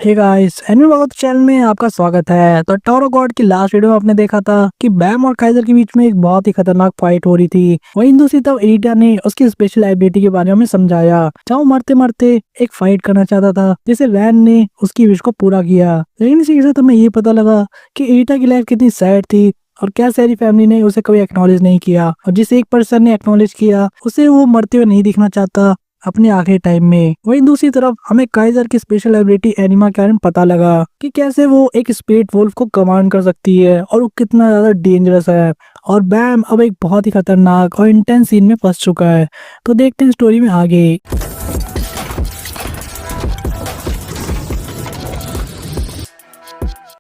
Hey guys, anime वक्त channel में आपका स्वागत है। तो टावर ऑफ गॉड की लास्ट वीडियो में आपने देखा था कि बैम और काइजर के बीच में एक बहुत ही खतरनाक फाइट हो रही थी। वहीं दूसरी तरफ एरिटा ने उसकी स्पेशल एबिलिटी के बारे में समझाया, जहाँ वो मरते मरते एक फाइट करना चाहता था, जिसे रैन ने उसकी विश को पूरा किया। लेकिन इसी के साथ हमें ये पता लगा कि एरिटा की लाइफ कितनी सैड थी और क्या सारी फैमिली ने उसे कभी एक्नॉलेज नहीं किया, और जिस एक पर्सन ने एक्नॉलेज किया उसे वो मरते हुए नहीं दिखना चाहता अपने आखिरी टाइम में। वहीं दूसरी तरफ हमें काइजर की स्पेशल एबिलिटी एनिमा के बारे में पता लगा कि कैसे वो एक स्पिरिट वुल्फ को कमांड कर सकती है और वो कितना ज्यादा डेंजरस है। और बैम अब एक बहुत ही खतरनाक और इंटेंस सीन में फंस चुका है। तो देखते हैं स्टोरी में आगे।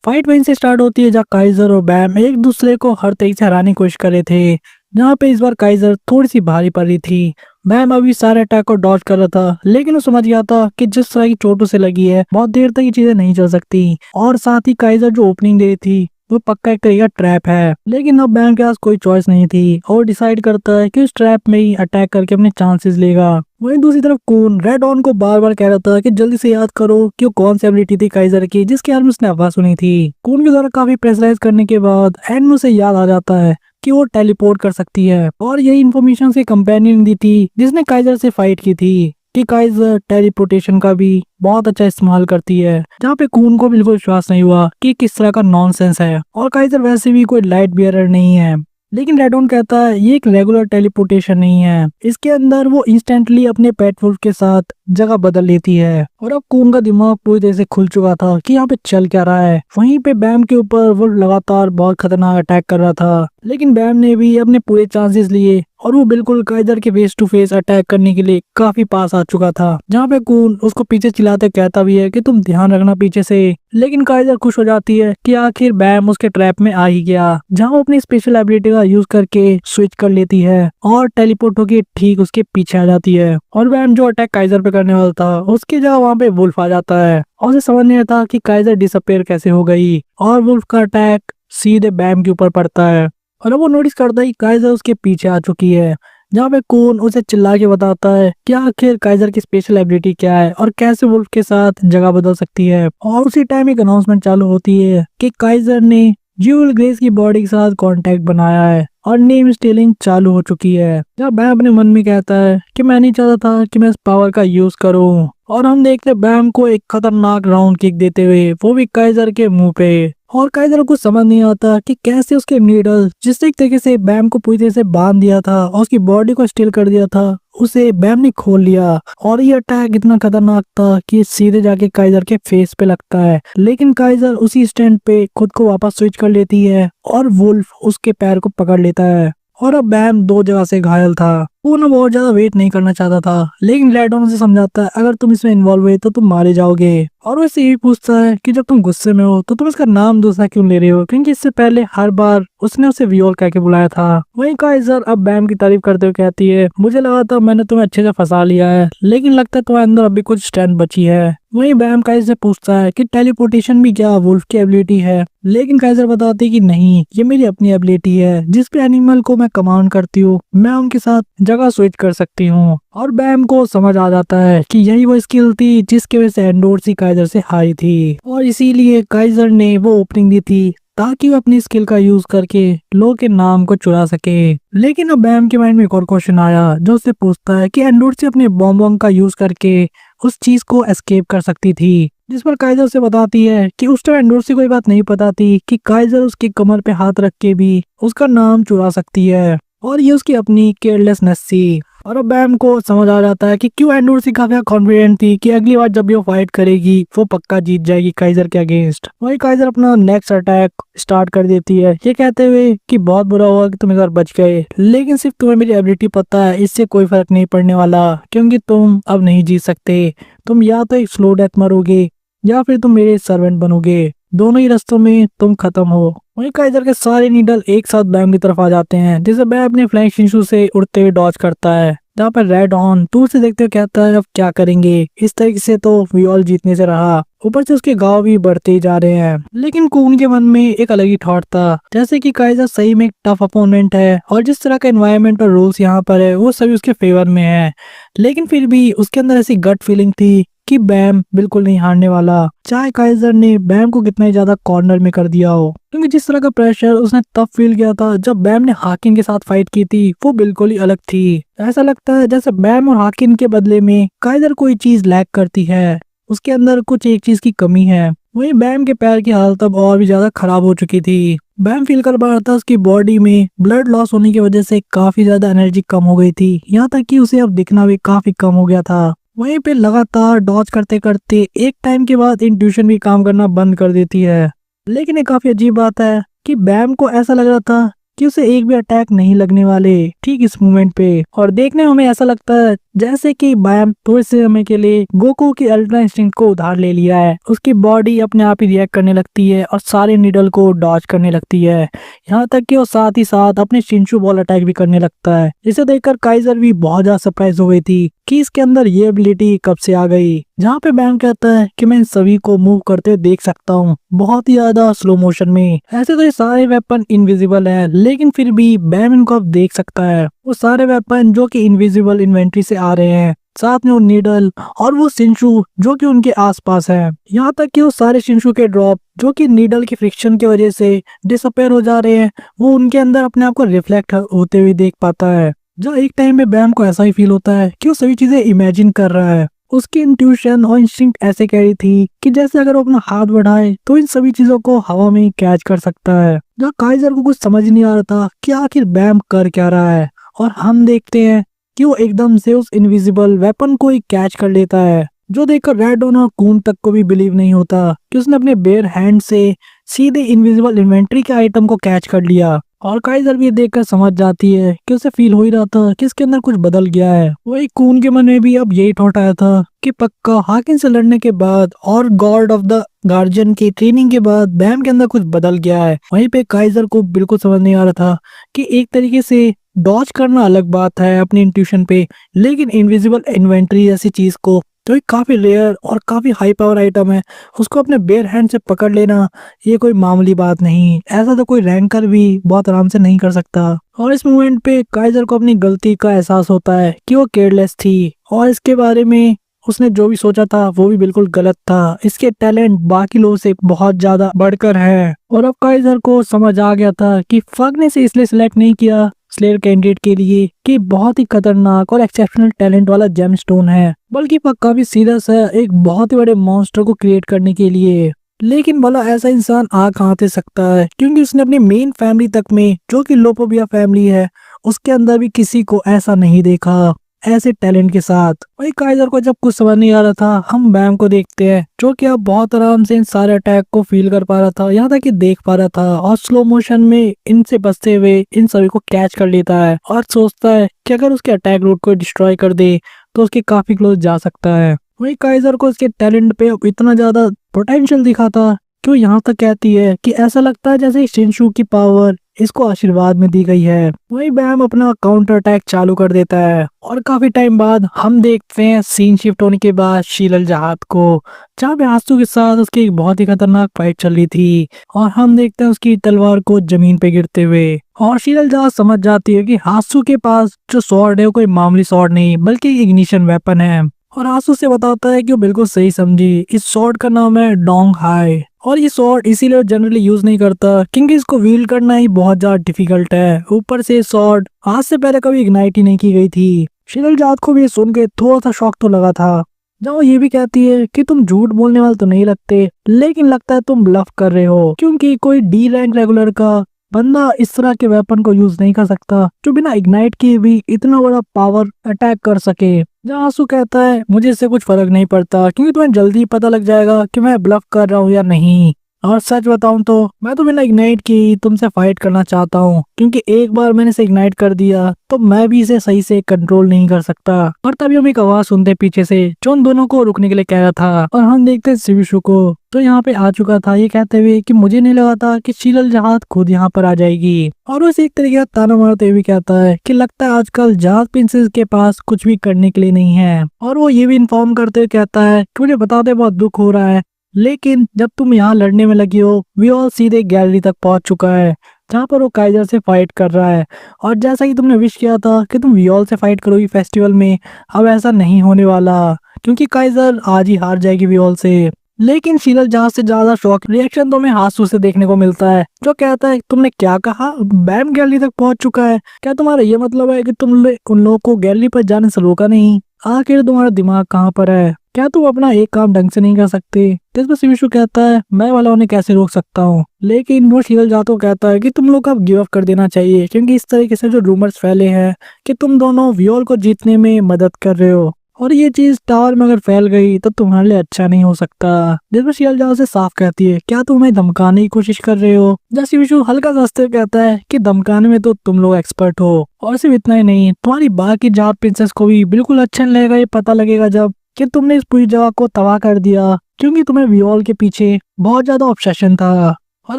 फाइट वहीं से स्टार्ट होती है जहाँ काइजर और बैम एक दूसरे को हर तरीके से हराने की कोशिश कर रहे थे, जहाँ पे इस बार काइजर थोड़ी सी भारी पड़ रही थी। बैम अभी सारे अटैक को डॉज कर रहा था, लेकिन वो समझ गया था कि जिस तरह की चोट उसे लगी है बहुत देर तक ये चीजें नहीं चल सकती। और साथ ही काइजर जो ओपनिंग दे रही थी वो पक्का एक तरीका ट्रैप है। लेकिन अब बैम के पास कोई चॉइस नहीं थी और डिसाइड करता है कि उस ट्रैप में ही अटैक करके अपने चांसेस लेगा। वहीं दूसरी तरफ कून रेड ऑन को बार बार कह रहा था कि जल्दी से याद करो कि वो कौन सी एबिलिटी थी काइजर की जिसके बारे में उसने आवाज सुनी थी। कून के द्वारा काफी प्रेशराइज करने के बाद एंड में उसे याद आ जाता है कि वो टेलीपोर्ट कर सकती है, और यही इन्फॉर्मेशन उसके कंपेनियन ने दी थी जिसने काइजर से फाइट की थी कि काइजर टेलीपोर्टेशन का भी बहुत अच्छा इस्तेमाल करती है। जहाँ पे कून को बिल्कुल विश्वास नहीं हुआ कि किस तरह का नॉनसेंस है, और काइजर वैसे भी कोई लाइट बियरर नहीं है। लेकिन रेडॉन कहता है ये एक रेगुलर टेलीपोर्टेशन नहीं है, इसके अंदर वो इंस्टेंटली अपने पेट वुल्फ के साथ जगह बदल लेती है। और अब कून का दिमाग पूरी तरह से खुल चुका था कि यहाँ पे चल क्या रहा है। वहीं पे बैम के ऊपर वो लगातार बहुत खतरनाक अटैक कर रहा था, लेकिन बैम ने भी अपने पूरे चांसेस लिए और वो बिल्कुल काइजर के फेस टू फेस अटैक करने के लिए काफी पास आ चुका था। जहाँ पे कून उसको पीछे चिल्लाते कहता भी है कि तुम ध्यान रखना पीछे से। लेकिन काइजर खुश हो जाती है कि आखिर बैम उसके ट्रैप में आ ही गया, जहाँ वो अपनी स्पेशल एबिलिटी का यूज करके स्विच कर लेती है और टेलीपोर्ट होकर ठीक उसके पीछे आ जाती है। और बैम जो अटैक काइजर पे करने वाला था उसकी जगह वहाँ पे वुल्फ आ जाता है, और उसे समझ नहीं आता कि काइजर डिसअपेयर कैसे हो गई, और वुल्फ का अटैक सीधे बैम के ऊपर पड़ता है। और अब वो नोटिस करता है कि काइजर उसके पीछे आ चुकी है, जहाँ पे कून उसे चिल्ला के बताता है कि आखिर काइजर की स्पेशल एबिलिटी क्या है और कैसे वुल्फ के साथ जगह बदल सकती है। और उसी टाइम एक अनाउंसमेंट चालू होती है कि काइजर ने ज्यूल ग्रेस की बॉडी के साथ कांटेक्ट बनाया है और नेम स्टीलिंग चालू हो चुकी है। जब बैम अपने मन में कहता है कि मैं नहीं चाहता था कि मैं इस पावर का यूज करूं, और हम देखते बैम को एक खतरनाक राउंड किक देते हुए, वो भी काइजर के मुंह पे। और काइजर को समझ नहीं आता कि कैसे उसके नीडल जिस एक तरीके से बैम को पूरी तरह से बांध दिया था और उसकी बॉडी को स्टील कर दिया था, उसे बैम ने खोल लिया। और ये अटैक इतना खतरनाक था कि सीधे जाके काइजर के फेस पे लगता है, लेकिन काइजर उसी स्टैंड पे खुद को वापस स्विच कर लेती है और वुल्फ उसके पैर को पकड़ लेता है। और अब बैम दो जगह से घायल था। वो ना बहुत ज्यादा वेट नहीं करना चाहता था, लेकिन रेडॉन उसे समझाता है अगर तुम इसमें इन्वॉल्व हुए तो तुम मारे जाओगे। और वो इसे यही पूछता है कि जब तुम गुस्से में हो तो तुम इसका नाम दूसरा क्यों ले रहे हो, क्योंकि इससे पहले हर बार उसने उसे वियोल कह के बुलाया था। वहीं काइजर अब बैम की तारीफ करते हुए कहती है मुझे लगा था मैंने तुम्हें अच्छे से फंसा लिया है, लेकिन लगता है तुम्हारे अंदर अभी कुछ स्ट्रेंथ बची है। वहीं बैम काइजर से पूछता है कि टेलीपोर्टेशन भी क्या वुल्फ की एबिलिटी है, लेकिन काइजर बताती है कि नहीं, ये मेरी अपनी एबिलिटी है जिस पे एनिमल को मैं कमांड करती हूँ, मैं उनके साथ जगह स्विच कर सकती हूँ। और बैम को समझ आ जाता है कि यही वो स्किल थी जिसकी वजह से एंडोर्सी काइजर से हारी थी, और इसीलिए काइजर ने वो ओपनिंग दी थी ताकि वो अपनी स्किल का यूज करके लोगों के नाम को चुरा सके। लेकिन अब बैम के माइंड में एक और क्वेश्चन आया जो उससे पूछता है कि एंडोर्सी अपने बॉम्ब का यूज करके उस चीज को एस्केप कर सकती थी, जिस पर काइजर से बताती है कि उस टाइम एंडोर्सी को ये बात नहीं पता थी कि काइजर उसकी कमर पे हाथ रख के भी उसका नाम चुरा सकती है, और ये उसकी अपनी केयरलेसनेस थी। और अब बैम को समझ आ जाता है कि क्यों एंडोर्सी काफी कॉन्फिडेंट थी कि अगली बार जब भी वो फाइट करेगी वो पक्का जीत जाएगी काइजर के अगेंस्ट। वही काइजर अपना नेक्स्ट अटैक स्टार्ट कर देती है, ये कहते हुए कि बहुत बुरा हुआ कि तुम इस बार बच गए, लेकिन सिर्फ तुम्हें मेरी एबिलिटी पता है, इससे कोई फर्क नहीं पड़ने वाला, क्योंकि तुम अब नहीं जीत सकते। तुम या तो एक स्लो डेथ मरोगे या फिर तुम मेरे सर्वेंट बनोगे, दोनों ही रास्तों में तुम खत्म हो। वहीं काइजर के सारे नीडल एक साथ बैम की तरफ आ जाते हैं, जिसे बैम अपने फ्लैंक शिंशु से उड़ते हुए डॉज करता है। जहाँ पर रेड ऑन दूर से देखते हुए कहता है अब क्या करेंगे, इस तरीके से तो वियोल जीतने से रहा, ऊपर से उसके गांव भी बढ़ते ही जा रहे हैं। लेकिन कून के मन में एक अलग ही थॉट था, जैसे कि काइजर सही में एक टफ अपोनेंट है और जिस तरह का एनवायरनमेंट और रूल्स यहाँ पर है वो सभी उसके फेवर में है, लेकिन फिर भी उसके अंदर ऐसी गट फीलिंग थी कि बैम बिल्कुल नहीं हारने वाला, चाहे काइजर ने बैम को कितना ही ज्यादा कॉर्नर में कर दिया हो। क्योंकि जिस तरह का प्रेशर उसने तब फील किया था जब बैम ने हाकिन के साथ फाइट की थी, वो बिल्कुल ही अलग थी। ऐसा लगता है जैसे बैम और हाकिन के बदले में काइजर कोई चीज लैक करती है, उसके अंदर कुछ एक चीज की कमी है। वहीं बैम के पैर की हालत अब और भी ज्यादा खराब हो चुकी थी। बैम फील कर पा रहा था उसकी बॉडी में ब्लड लॉस होने की वजह से काफी ज्यादा एनर्जी कम हो गई थी, यहाँ तक कि उसे अब दिखना भी काफी कम हो गया था। वहीं पे लगातार डॉज करते करते एक टाइम के बाद इंट्यूशन भी काम करना बंद कर देती है। लेकिन ये काफी अजीब बात है कि बैम को ऐसा लग रहा था कि उसे एक भी अटैक नहीं लगने वाले ठीक इस मोमेंट पे, और देखने में हमें ऐसा लगता है जैसे कि बैम थोड़े से समय के लिए गोकू की अल्ट्रा इंस्टिंक्ट को उधार ले लिया है। उसकी बॉडी अपने आप ही रिएक्ट करने लगती है और सारे नीडल को डॉज करने लगती है, यहाँ तक कि वो साथ ही साथ अपने शिंशु बॉल अटैक भी करने लगता है। जिसे देखकर काइजर भी बहुत ज्यादा सरप्राइज हो गई थी कि इसके अंदर ये एबिलिटी कब से आ गई। जहाँ पे बैम कहता है कि मैं इन सभी को मूव करते देख सकता हूँ बहुत ही ज्यादा स्लो मोशन में। ऐसे तो ये सारे वेपन इनविजिबल है, लेकिन फिर भी बैम इनको अब देख सकता है। वो सारे वेपन जो कि इनविजिबल इन्वेंट्री से आ रहे हैं, साथ में वो नीडल और वो शिंशु जो कि उनके आसपास है, यहाँ तक कि वो सारे शिंशु के ड्रॉप जो कि नीडल की फ्रिक्शन की वजह से डिसअपेयर हो जा रहे हैं, वो उनके अंदर अपने आप को रिफ्लेक्ट होते हुए देख पाता है। जहाँ एक टाइम में बैम को ऐसा ही फील होता है कि वो सभी चीजें इमेजिन कर रहा है। उसकी इंट्यूशन और इंस्टिंक्ट ऐसे कह रही थी कि जैसे अगर वो अपना हाथ बढ़ाए तो इन सभी चीजों को हवा में ही कैच कर सकता है। जहाँ काइजर को कुछ समझ नहीं आ रहा था कि आखिर बैम कर क्या रहा है, और हम देखते हैं कि वो एकदम से उस इनविजिबल वेपन को ही कैच कर लेता है, जो देखकर रेडॉन और कून तक को भी बिलीव नहीं होता कि उसने अपने बेयर हैंड से सीधे इनविजिबल इन्वेंट्री के आइटम को कैच कर लिया। और काइजर भी देखकर समझ जाती है कि उसे फील हो ही रहा था कि इसके अंदर कुछ बदल गया है। वही कून के मन में भी अब यही थॉट आया था कि पक्का हाकिन से लड़ने के बाद और गॉड ऑफ द गार्जियन की ट्रेनिंग के बाद बैम के अंदर कुछ बदल गया है। वहीं पे काइजर को बिल्कुल समझ नहीं आ रहा था कि एक तरीके से डॉज करना अलग बात है अपनी इंट्यूशन पे, लेकिन इनविजिबल इन्वेंट्री ऐसी चीज को जो काफी रेयर और काफी हाई पावर आइटम है, उसको अपने बेयर हैंड से पकड़ लेना ये कोई मामूली बात नहीं। ऐसा तो कोई रैंकर भी बहुत आराम से नहीं कर सकता। और इस मोमेंट पे काइजर को अपनी गलती का एहसास होता है कि वो केयरलेस थी, और इसके बारे में उसने जो भी सोचा था वो भी बिल्कुल गलत था। इसके टैलेंट बाकी लोगों से बहुत ज्यादा बढ़कर है। और अब काइजर को समझ आ गया था कि फग ने से इसलिए सिलेक्ट नहीं किया स्लेयर कैंडिडेट के लिए कि बहुत ही खतरनाक और एक्सेप्शनल टैलेंट वाला जेमस्टोन है, बल्कि फग काफी सीरियस है एक बहुत ही बड़े मॉन्स्टर को क्रिएट करने के लिए। लेकिन भला ऐसा इंसान आ कहाँ से सकता है, क्योंकि उसने अपनी मेन फैमिली तक में जो कि लोपोबिया फैमिली है उसके अंदर भी किसी को ऐसा नहीं देखा ऐसे टैलेंट के साथ। वही काइजर को जब कुछ समझ नहीं आ रहा था, हम बैम को देखते हैं जो कि अब बहुत आराम से इन सारे अटैक को फील कर पा रहा था, यहाँ तक कि देख पा रहा था, और स्लो मोशन में इनसे बचते हुए इन सभी को कैच कर लेता है और सोचता है कि अगर उसके अटैक रूट को डिस्ट्रॉय कर दे तो उसके काफी क्लोज जा सकता है। वही काइजर को इसके टैलेंट पे इतना ज्यादा पोटेंशियल दिखा था कि वो यहाँ तक कहती है कि ऐसा लगता है जैसे शिंशु की पावर इसको आशीर्वाद में दी गई है। वही बैम अपना काउंटर अटैक चालू कर देता है, और काफी टाइम बाद हम देखते हैं सीन शिफ्ट होने के बाद शीलल जहाद को, जहाँ पे आंसू के साथ उसकी एक बहुत ही खतरनाक फाइट चल रही थी, और हम देखते हैं उसकी तलवार को जमीन पे गिरते हुए, और शीलल जहाज समझ जाती है कि हासू के पास जो स्वॉर्ड है वो कोई मामूली स्वॉर्ड नहीं बल्कि इग्निशन वेपन है। और आंसू से बताता है कि वो बिल्कुल सही समझी, इस स्वॉर्ड का नाम है डोंग हाई, और ये स्वॉर्ड इसीलिए जनरली यूज नहीं करता क्योंकि इसको व्हील करना ही बहुत ज्यादा डिफिकल्ट है। ऊपर से स्वॉर्ड आज से पहले कभी इग्नाइट ही नहीं की गई थी। शीतल जात को भी ये सुन के थोड़ा सा शौक तो लगा था, जब वो ये भी कहती है कि तुम झूठ बोलने वाले तो नहीं लगते, लेकिन लगता है तुम ब्लफ कर रहे हो, क्योंकि कोई डी रैंक रेगुलर का बंदा इस तरह के वेपन को यूज नहीं कर सकता जो बिना इग्नाइट किए भी इतना बड़ा पावर अटैक कर सके। जहाँ आंसू कहता है मुझे इससे कुछ फर्क नहीं पड़ता क्योंकि तुम्हें जल्दी पता लग जाएगा कि मैं ब्लफ कर रहा हूँ या नहीं, और सच बताऊं तो मैं तो बिना इग्नाइट की तुमसे फाइट करना चाहता हूँ, क्योंकि एक बार मैंने इसे इग्नाइट कर दिया तो मैं भी इसे सही से कंट्रोल नहीं कर सकता। और तभी हम एक आवाज सुनते पीछे से जो उन दोनों को रुकने के लिए कह रहा था, और हम देखते शिविशु को तो यहाँ पे आ चुका था, ये कहते हुए कि मुझे नहीं लगा था कि शीलल जहाज खुद यहाँ पर आ जाएगी। और उसे एक तरीके का ताना मारते हुए कहता है कि लगता है आजकल जहाज प्रिंसेस के पास कुछ भी करने के लिए नहीं है। और वो ये भी इन्फॉर्म करते हुए कहता है कि मुझे बताते बहुत दुख हो रहा है, लेकिन जब तुम यहाँ लड़ने में लगी हो वी ऑल सीधे गैलरी तक पहुंच चुका है, जहाँ पर वो काइजर से फाइट कर रहा है। और जैसा कि तुमने विश किया था कि तुम वियोल से फाइट करोगी फेस्टिवल में, अब ऐसा नहीं होने वाला, क्योंकि काइजर आज ही हार जाएगी वियोल से। लेकिन शीरल जहाँ से ज्यादा शॉक रिएक्शन तुम्हें हासू से देखने को मिलता है, जो कहता है तुमने क्या कहा, बैम गैलरी तक पहुंच चुका है, क्या तुम्हारा ये मतलब है कि तुमने उन लोगों को गैलरी पर जाने से रोका नहीं? आखिर तुम्हारा दिमाग कहाँ पर है? क्या तुम अपना एक काम ढंग से नहीं कर सकते? इस पर शिविशु कहता है मैं वाला उन्हें कैसे रोक सकता हूँ। लेकिन वो शीरल जातो कहता है कि तुम लोग अब गिव अप कर देना चाहिए, क्योंकि इस तरीके से जो रूमर्स फैले हैं कि तुम दोनों वियोल को जीतने में मदद कर रहे हो, और ये चीज टावर में अगर फैल गई तो तुम्हारे लिए अच्छा नहीं हो सकता। जिसमें शीरल जाओ से साफ कहती है क्या तुम हमें धमकाने की कोशिश कर रहे हो? जैसे विशु हल्का सा हंसते हुए कहता है कि धमकाने में तो तुम लोग एक्सपर्ट हो, और सिर्फ इतना ही नहीं, तुम्हारी बाकी जाट प्रिंसेस को भी बिल्कुल अच्छा नहीं लगेगा ये पता लगेगा जब कि तुमने इस पूरी जगह को तबाह कर दिया, क्योंकि तुम्हें वियोल के पीछे बहुत ज्यादा ऑब्सेशन था। और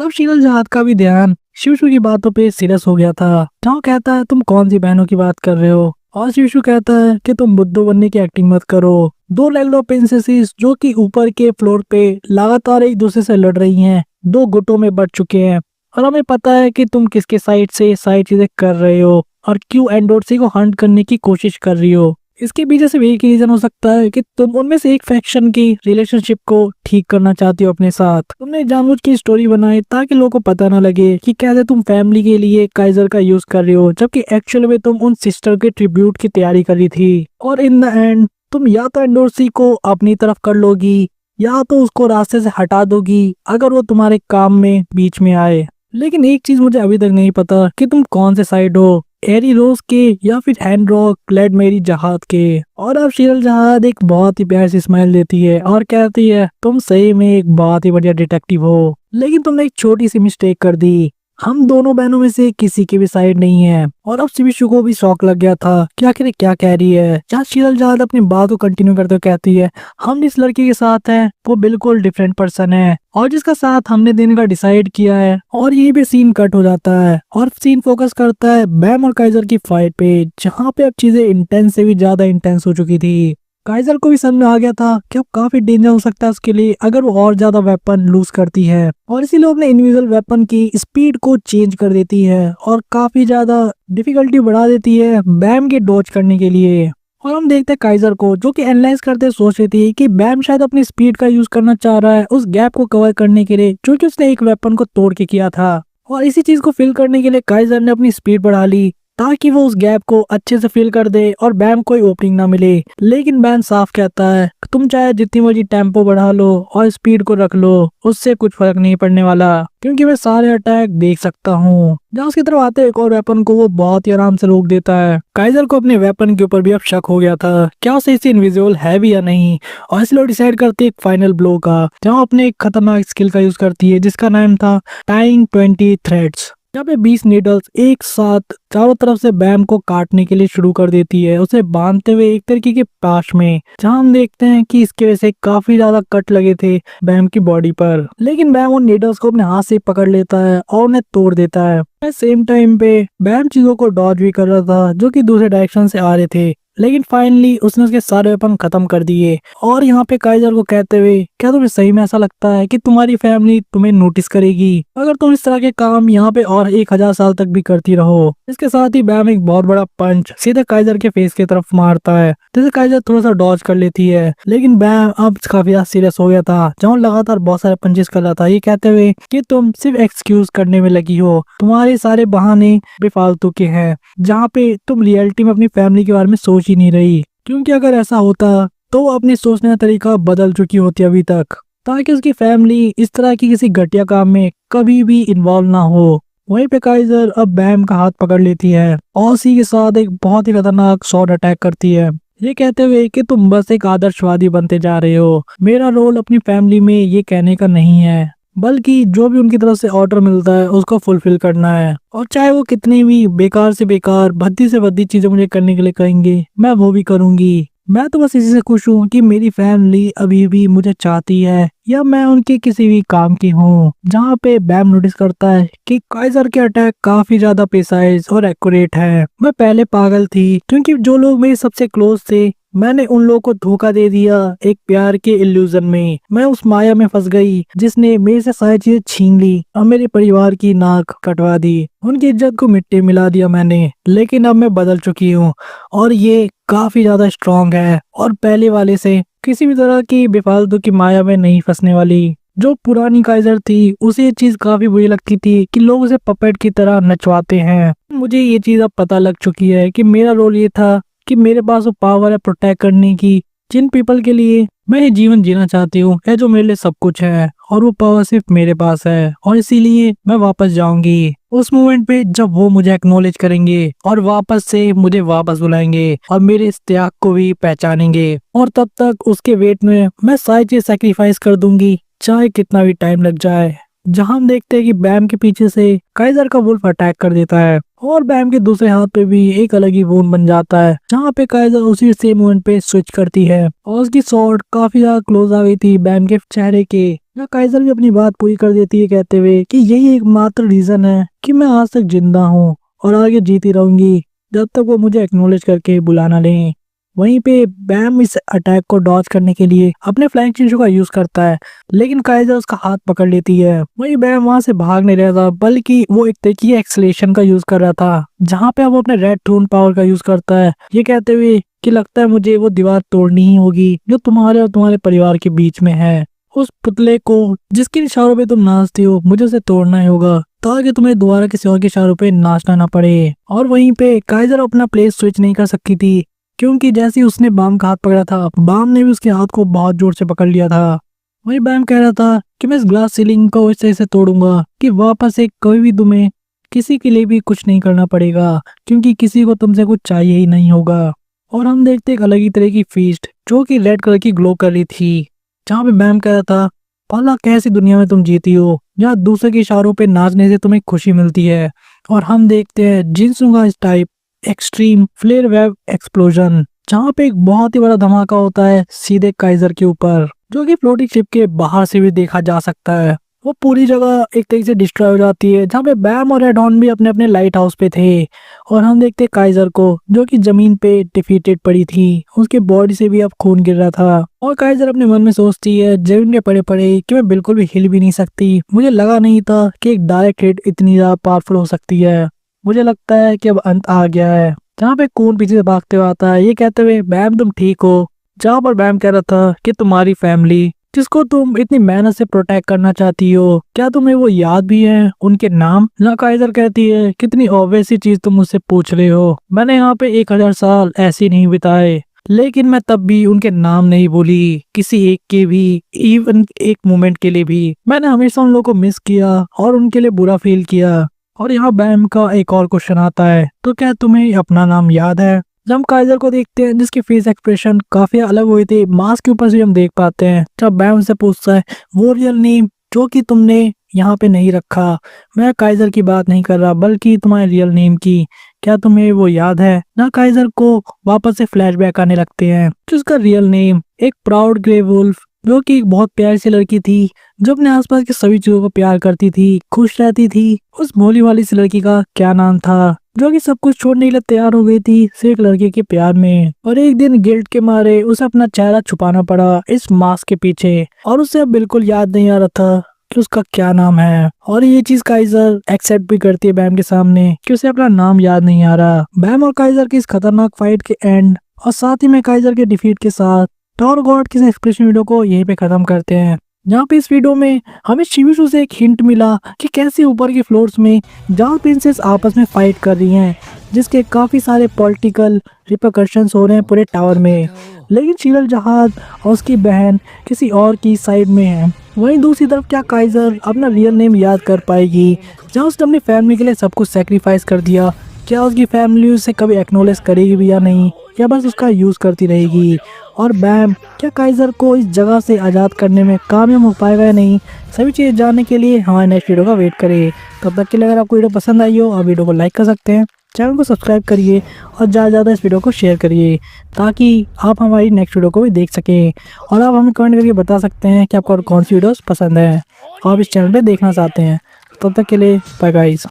अब शीरल जहाद का भी ध्यान शिवशु की बातों पे सीरियस हो गया था। जहाँ कहता है तुम कौन सी बहनों की बात कर रहे हो? और शिवशु कहता है कि तुम बुद्धू बनने की एक्टिंग मत करो। दो लेगडो प्रिंसेसेस जो कि ऊपर के फ्लोर पे लगातार एक दूसरे से लड़ रही हैं, दो गुटों में बढ़ चुके हैं, और हमें पता है कि तुम किसके साइड से सारी चीजें कर रहे हो और क्यों एंडोर्सी को हंट करने की कोशिश कर रही हो। इसके पीछे सिर्फ एक ही रीजन हो सकता है कि तुम उनमें से एक फैक्शन की रिलेशनशिप को ठीक करना चाहती हो अपने साथ। तुमने जानबूझ की स्टोरी बनाई ताकि लोगों को पता ना लगे कि कैसे तुम फैमिली के लिए काइजर का यूज कर रही हो, जबकि एक्चुअल में तुम उन सिस्टर के ट्रिब्यूट की तैयारी कर रही थी। और इन द एंड तुम या तो एंडोर्सी को अपनी तरफ कर लोगी या तो उसको रास्ते से हटा दोगी अगर वो तुम्हारे काम में बीच में आए। लेकिन एक चीज मुझे अभी तक नहीं पता कि तुम कौन से साइड हो, एरी रोज के या फिर हैंड्रॉक ग्लैड मेरी जहाद के। और अब शीरल जहाद एक बहुत ही प्यारी सी स्माइल देती है और कहती है तुम सही में एक बहुत ही बढ़िया डिटेक्टिव हो, लेकिन तुमने एक छोटी सी मिस्टेक कर दी, हम दोनों बहनों में से किसी की भी साइड नहीं है। और अब शिविशु को भी शौक लग गया था कि आखिर ये क्या कह रही है। जहाँ शीरल जहाद अपनी बात को कंटिन्यू करते हुए कहती है हम जिस लड़की के साथ हैं वो बिल्कुल डिफरेंट पर्सन है और जिसका साथ हमने देने का डिसाइड किया है। और ये भी सीन कट हो जाता है और सीन फोकस करता है बैम और काइजर की फाइट पे, जहाँ पे अब चीजें इंटेंस से भी ज्यादा इंटेंस हो चुकी थी। काइजर को भी समझ में आ गया था कि अब काफी डेंजर हो सकता है उसके लिए अगर वो और ज्यादा वेपन लूज करती है, और इसीलिए अपने इनविजिबल वेपन की स्पीड को चेंज कर देती है और काफी ज्यादा डिफिकल्टी बढ़ा देती है बैम के डॉज करने के लिए। और हम देखते हैं काइजर को जो कि एनालाइज करते सोच रही थी कि बैम शायद अपनी स्पीड का यूज करना चाह रहा है उस गैप को कवर करने के लिए जो कि उसने एक वेपन को तोड़ के किया था। और इसी चीज को फिल करने के लिए काइजर ने अपनी स्पीड बढ़ा ली ताकि वो उस गैप को अच्छे से फिल कर दे और बैम कोई ओपनिंग ना मिले। लेकिन बैम साफ कहता है तुम चाहे जितनी मर्जी टेम्पो बढ़ा लो और स्पीड को रख लो, उससे कुछ फर्क नहीं पड़ने वाला, क्योंकि मैं सारे अटैक देख सकता हूँ। जहाँ उसकी तरफ आते एक और वेपन को वो बहुत ही आराम से रोक देता है। काइजर को अपने वेपन के ऊपर भी अब शक हो गया था क्या उसे इसे इनविजिबल है भी या नहीं, और इसलिए डिसाइड करती है एक फाइनल ब्लो का, जहाँ अपने एक खतरनाक स्किल का यूज करती है जिसका नाम था टाइंग 20 थ्रेड्स। जहाँ पे 20 नीडल्स एक साथ चारों तरफ से बैम को काटने के लिए शुरू कर देती है, उसे बांधते हुए एक तरीके के पाश में, जहाँ हम देखते हैं कि इसकी वजह से काफी ज्यादा कट लगे थे बैम की बॉडी पर। लेकिन बैम उन नीडल्स को अपने हाथ से पकड़ लेता है और उन्हें तोड़ देता है। सेम टाइम पे बैम चीजों को डॉज भी कर रहा था जो कि दूसरे डायरेक्शन से आ रहे थे, लेकिन फाइनली उसने उसके सारे वेपन खत्म कर दिए। और यहाँ पे काइजर को कहते हुए क्या तुम्हें सही में ऐसा लगता है कि तुम्हारी फैमिली तुम्हें नोटिस करेगी अगर तुम इस तरह के काम यहाँ पे और 1000 साल तक भी करती रहो? इसके साथ ही बैम एक बहुत बड़ा पंच सीधे काइजर के फेस की तरफ मारता है, जैसे काइजर थोड़ा सा डॉज कर लेती है। लेकिन बैम अब काफी ज्यादा सीरियस हो गया था, जहाँ लगातार बहुत सारे पंचेस कर रहा था, ये कहते हुए कि तुम सिर्फ एक्सक्यूज करने में लगी हो, तुम्हारे सारे बहाने बेफालतू के हैं, जहाँ पे तुम रियलिटी में अपनी फैमिली के बारे में सोच ही नहीं रही, क्योंकि अगर ऐसा होता तो वो अपनी सोचने का तरीका बदल चुकी होती अभी तक, ताकि उसकी फैमिली इस तरह की किसी घटिया काम में कभी भी इन्वॉल्व ना हो। वहीं पे काइजर अब बैम का हाथ पकड़ लेती है और उसी के साथ एक बहुत ही खतरनाक शॉट अटैक करती है, ये कहते हुए कि तुम बस एक आदर्शवादी बनते जा रहे हो, मेरा रोल अपनी फैमिली में ये कहने का नहीं है, बल्कि जो भी उनकी तरफ से ऑर्डर मिलता है उसको फुलफिल करना है, और चाहे वो कितनी भी बेकार से बेकार भद्दी से भद्दी चीजें मुझे करने के लिए कहेंगे मैं वो भी करूंगी। मैं तो बस इसी से खुश हूँ कि मेरी फैमिली अभी भी मुझे चाहती है या मैं उनके किसी भी काम की हूँ। जहाँ पे बैम नोटिस करता है कि काइजर के अटैक काफी ज्यादा प्रिसाइज और एक्यूरेट है। मैं पहले पागल थी क्योंकि जो लोग मेरे सबसे क्लोज थे मैंने उन लोगों को धोखा दे दिया एक प्यार के इल्यूजन में। मैं उस माया में फंस गई जिसने मेरे से सारी चीजें छीन ली और मेरे परिवार की नाक कटवा दी। उनकी इज्जत को मिट्टी मिला दिया मैंने। लेकिन अब मैं बदल चुकी हूँ और ये काफी ज्यादा स्ट्रांग है और पहले वाले से किसी भी तरह की बेफालतू की माया में नहीं फंसने वाली। जो पुरानी काइजर थी उसे ये चीज काफी बुरी लगती थी कि लोग उसे पपेट की तरह नचवाते हैं। मुझे ये चीज अब पता लग चुकी है कि मेरा रोल ये था कि मेरे पास वो पावर है प्रोटेक्ट करने की जिन पीपल के लिए मैं ये जीवन जीना चाहती हूँ, है जो मेरे लिए सब कुछ है, और वो पावर सिर्फ मेरे पास है। और इसीलिए मैं वापस जाऊंगी उस मोमेंट पे जब वो मुझे एक्नॉलेज करेंगे और वापस से मुझे वापस बुलाएंगे और मेरे इस त्याग को भी पहचानेंगे। और तब तक उसके वेट में मैं सारी चीज सैक्रिफाइस कर दूंगी, चाहे कितना भी टाइम लग जाए। जहां हम देखते हैं कि बैम के पीछे से काइजर का वुल्फ अटैक कर देता है और बैम के दूसरे हाथ पे भी एक अलग ही वूंड बन जाता है, जहाँ पे काइजर उसी सेम मोमेंट पे स्विच करती है और उसकी स्वॉर्ड काफी ज्यादा क्लोज आ गई थी बैम के चेहरे के। या काइजर भी अपनी बात पूरी कर देती है कहते हुए कि यही एकमात्र रीजन है कि मैं आज तक जिंदा हूँ और आगे जीती रहूंगी जब तक वो मुझे एक्नॉलेज करके बुलाना लें। वहीं पे बैम इस अटैक को डॉज करने के लिए अपने फ्लाइंग शिशु का यूज करता है, लेकिन काइजर उसका हाथ पकड़ लेती है। वहीं बैम वहां से भाग नहीं रहा था, बल्कि वो एक तरह की एक्सलेशन का यूज कर रहा था, जहां पे वो अपने रेड थ्रोन पावर का यूज करता है, ये कहते हुए कि लगता है मुझे वो दीवार तोड़नी ही होगी जो तुम्हारे और तुम्हारे परिवार के बीच में है। उस पुतले को जिसके इशारों पे तुम नाचती हो, मुझे उसे तोड़ना ही होगा ताकि तुम्हें दोबारा किसी और के इशारों पे नाचना ना पड़े। और वहीं पे काइजर अपना प्लेस स्विच नहीं कर सकती थी, क्योंकि जैसे ही उसने बाम का हाथ पकड़ा था, बाम ने भी उसके हाथ को बहुत जोर से पकड़ लिया था। वही बैम कह रहा था कि मैं इस ग्लास सीलिंग को इस तरह से तोड़ूंगा कि वापस से कभी भी तुम्हें किसी के लिए भी कुछ नहीं करना पड़ेगा, क्योंकि किसी को तुमसे कुछ चाहिए ही नहीं होगा। और हम देखते एक अलग ही तरह की फीस्ट जो कि रेड कलर की ग्लो कर रही थी, जहाँ पे बैम कह रहा था भला कैसी दुनिया में तुम जीती हो जहाँ दूसरे के इशारों पे नाचने से तुम्हें खुशी मिलती है। और हम देखते हैं जिनसू का इस type extreme flare wave explosion, जहाँ पे एक बहुत ही बड़ा धमाका होता है सीधे काइजर के ऊपर, जो कि फ्लोटिंग शिप के बाहर से भी देखा जा सकता है। वो पूरी जगह एक तरीके से डिस्ट्रॉय हो जाती है, जहाँ पे बैम और रेडॉन भी अपने अपने लाइट हाउस पे थे। और हम देखते काइजर को जो कि जमीन पे डिफीटेड पड़ी थी, उसके बॉडी से भी अब खून गिर रहा था। और काइजर अपने मन में सोचती है जमीन पे पड़े पड़े कि मैं बिल्कुल भी हिल भी नहीं सकती, मुझे लगा नहीं था कि एक डायरेक्ट हिट इतनी ज्यादा पावरफुल हो सकती है। मुझे लगता है कि अब अंत आ गया है। जहाँ पे खून पीछे से भागते हुए आता है, ये कहते हुए बैम तुम ठीक हो। जहाँ पर बैम कह रहा था कि तुम्हारी फैमिली जिसको तुम इतनी मेहनत से प्रोटेक्ट करना चाहती हो, क्या तुम्हें वो याद भी है उनके नाम? जहाँ काइजर कहती है कितनी ऑब्वियस सी चीज तुम मुझसे पूछ रहे हो, मैंने यहाँ पे 1000 साल ऐसे नहीं बिताए, लेकिन मैं तब भी उनके नाम नहीं भूली, किसी एक के भी, इवन एक मोमेंट के लिए भी। मैंने हमेशा उन लोगों को मिस किया और उनके लिए बुरा फील किया। और यहाँ बैम का एक और क्वेश्चन आता है, तो क्या तुम्हें अपना नाम याद है? जब हम काइजर को देखते हैं जिसके फेस एक्सप्रेशन काफी अलग हुए थे, मास्क के ऊपर से हम देख पाते हैं। जब बैम से पूछता है वो रियल नेम जो कि तुमने यहाँ पे नहीं रखा, मैं काइजर की बात नहीं कर रहा बल्कि तुम्हारे रियल नेम की, क्या तुम्हें वो याद है? ना काइजर को वापस से फ्लैशबैक आने लगते हैं कि उसका रियल नेम एक प्राउड ग्रे वुल्फ, जो कि एक बहुत प्यारी सी लड़की थी जो अपने आसपास की सभी चीजों को प्यार करती थी, खुश रहती थी। उस भोली वाली सी लड़की का क्या नाम था जो कि सब कुछ छोड़ने के लिए तैयार हो गई थी सिर्फ लड़के के प्यार में। और एक दिन गिल्ट के मारे उसे अपना चेहरा छुपाना पड़ा इस मास्क के पीछे, और उसे अब बिल्कुल याद नहीं आ रहा था कि उसका क्या नाम है। और ये चीज काइजर एक्सेप्ट भी करती है बैम के सामने कि उसे अपना नाम याद नहीं आ रहा। बैम और काइजर की इस खतरनाक फाइट के एंड और साथ ही में काइजर के डिफीट के साथ टॉर गॉड की एक्सप्रेशन वीडियो को यहीं पे खत्म करते हैं। जहाँ पे इस वीडियो में हमें शिविशु से एक हिंट मिला कि कैसे ऊपर के फ्लोर्स में जाल प्रिंसेस आपस में फाइट कर रही हैं, जिसके काफी सारे पॉलिटिकल रिपरकशंस हो रहे हैं पूरे टावर में। लेकिन शीरल जहाज और उसकी बहन किसी और की साइड में है। वहीं दूसरी तरफ क्या काइजर अपना रियल नेम याद कर पाएगी जहाँ उसने अपनी फैमिली के लिए सब कुछ सेक्रीफाइस कर दिया? क्या उसकी फैमिली उसे कभी एक्नॉलेज करेगी भी या नहीं, या बस उसका यूज करती रहेगी? और बैम क्या काइजर को इस जगह से आज़ाद करने में कामयाब हो पाएगा या नहीं? सभी चीज़ जानने के लिए हमारे नेक्स्ट वीडियो का वेट करें। तब तक के लिए अगर आपको वीडियो पसंद आई हो आप वीडियो को लाइक कर सकते हैं, चैनल को सब्सक्राइब करिए और ज़्यादा से ज़्यादा इस वीडियो को शेयर करिए ताकि आप हमारी नेक्स्ट वीडियो को भी देख सकें। और आप हमें कमेंट करके बता सकते हैं कि आपको और कौन सी वीडियोस पसंद है और आप इस चैनल पे देखना चाहते हैं। तब तक के लिए बाय गाइस।